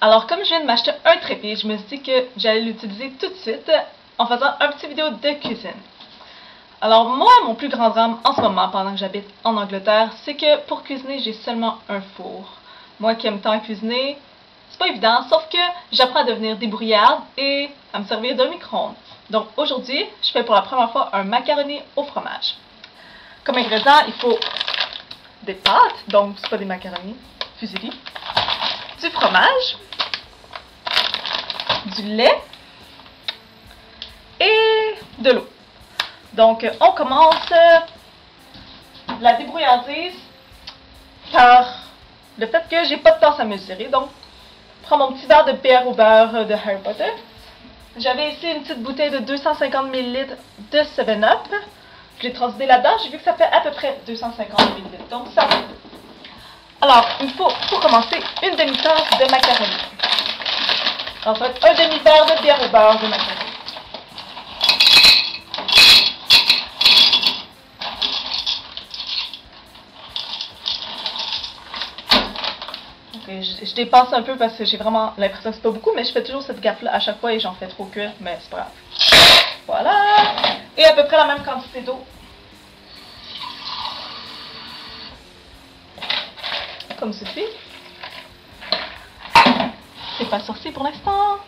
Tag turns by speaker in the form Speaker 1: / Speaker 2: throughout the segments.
Speaker 1: Alors, comme je viens de m'acheter un trépied, je me suis dit que j'allais l'utiliser tout de suite en faisant un petit vidéo de cuisine. Alors, moi, mon plus grand drame en ce moment, pendant que j'habite en Angleterre, c'est que pour cuisiner, j'ai seulement un four. Moi qui aime tant cuisiner, c'est pas évident, sauf que j'apprends à devenir débrouillarde et à me servir d'un micro-ondes. Donc, aujourd'hui, je fais pour la première fois un macaroni au fromage. Comme ingrédient, il faut des pâtes, donc c'est pas des macaronis, fusilli, du fromage, du lait et de l'eau. Donc, on commence la débrouillardise par le fait que j'ai pas de tasse à mesurer. Donc, je prends mon petit verre de bière au beurre de Harry Potter. J'avais ici une petite bouteille de 250 ml de 7-Up. Je l'ai transudé là-dedans. J'ai vu que ça fait à peu près 250 ml. Donc, ça va. Alors, il faut, pour commencer, une demi-tasse de macaroni. En fait, un demi-verre de bière au beurre de macaroni. Je dépasse un peu parce que j'ai vraiment l'impression que c'est pas beaucoup, mais je fais toujours cette gaffe-là à chaque fois et j'en fais trop cuire, mais c'est pas grave. Voilà. Et à peu près la même quantité d'eau. Comme ceci. C'est pas sorti pour l'instant.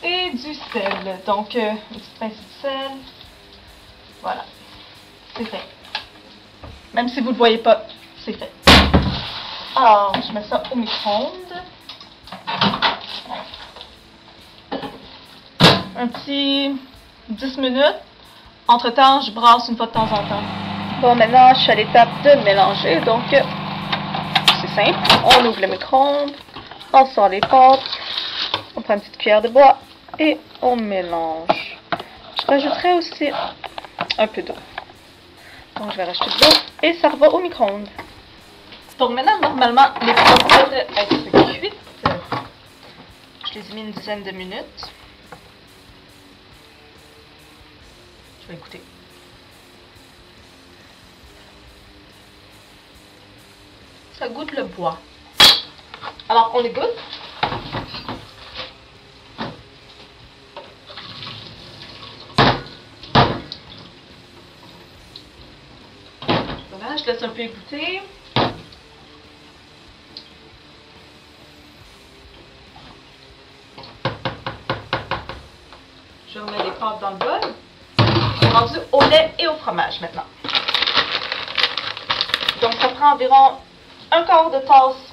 Speaker 1: Et du sel. Donc, une petite pincée de sel. Voilà. C'est fait. Même si vous ne le voyez pas, c'est fait. Alors, je mets ça au micro-ondes. Un petit 10 minutes. Entre-temps, je brasse une fois de temps en temps. Bon, maintenant, je suis à l'étape de mélanger. Donc, c'est simple. On ouvre le micro-ondes. On sort les pâtes. On prend une petite cuillère de bois. Et on mélange. Je rajouterai aussi un peu d'eau. Donc, je vais rajouter de l'eau. Et ça va au micro-ondes. Donc maintenant, normalement, les pâtes devraient être cuites. Je les ai mis une dizaine de minutes. Je vais écouter. Ça goûte le bois. Alors, on les goûte. Voilà, je laisse un peu égoutter. Je remets les pâtes dans le bol. On est rendu au lait et au fromage maintenant. Donc ça prend environ un quart de tasse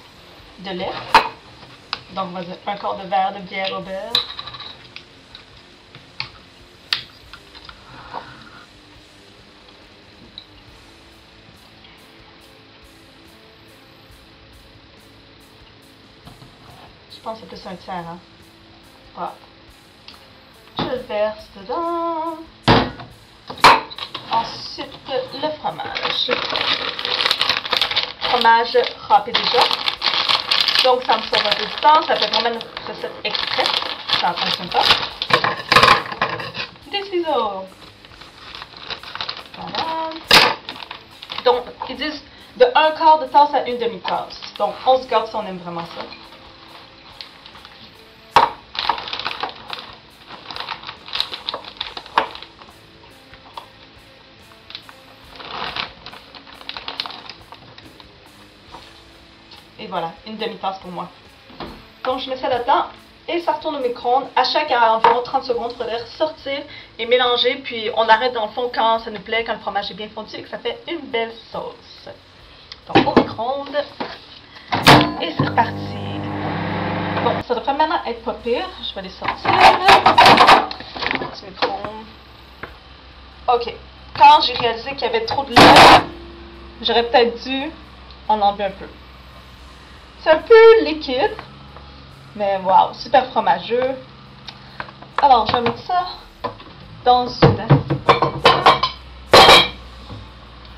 Speaker 1: de lait. Donc on va dire un quart de verre de bière au beurre. Je pense que c'est plus un tiers, hein. Voilà. Je le verse dedans. Ensuite, le fromage. Fromage râpé déjà. Donc, ça me sauve un peu de temps. Ça fait vraiment une recette express. Ça ne fonctionne pas. Des ciseaux. Voilà. Donc, ils disent de un quart de tasse à une demi-tasse. Donc, on se garde si on aime vraiment ça. Et voilà, une demi-tasse pour moi. Donc, je mets ça là-dedans et ça retourne au micro-ondes. À chaque environ 30 secondes, il faudrait ressortir et mélanger. Puis, on arrête dans le fond quand ça nous plaît, quand le fromage est bien fondu et que ça fait une belle sauce. Donc, au micro-ondes. Et c'est reparti. Bon, ça devrait maintenant être pas pire. Je vais les sortir. Du micro-ondes. OK. Quand j'ai réalisé qu'il y avait trop de lait, j'aurais peut-être dû en enlever un peu. C'est un peu liquide, mais waouh, super fromageux. Alors, je vais mettre ça dans une assiette.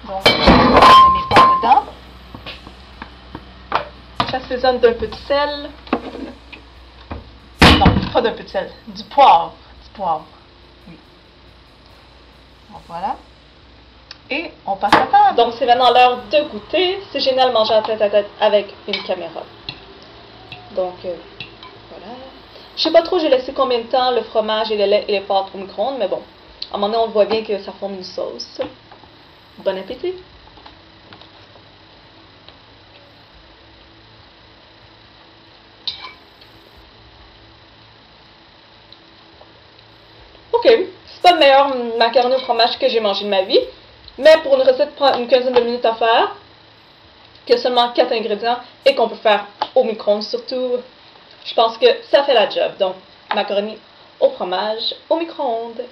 Speaker 1: Donc, je mets mes pâtes dedans. J'assaisonne d'un peu de sel. Non, pas d'un peu de sel, du poivre. Du poivre, oui. Donc, voilà. Et on passe à table. Donc, c'est maintenant l'heure de goûter. C'est génial de manger en tête à tête avec une caméra. Donc, voilà. Je sais pas trop j'ai laissé combien de temps le fromage et le lait et les pâtes au micro-ondes, mais bon. À un moment donné, on voit bien que ça forme une sauce. Bon appétit! Ok, c'est pas le meilleur macaroni au fromage que j'ai mangé de ma vie, mais pour une recette prend une quinzaine de minutes à faire, qui a seulement 4 ingrédients et qu'on peut faire au micro-ondes surtout, je pense que ça fait la job. Donc, macaroni au fromage au micro-ondes.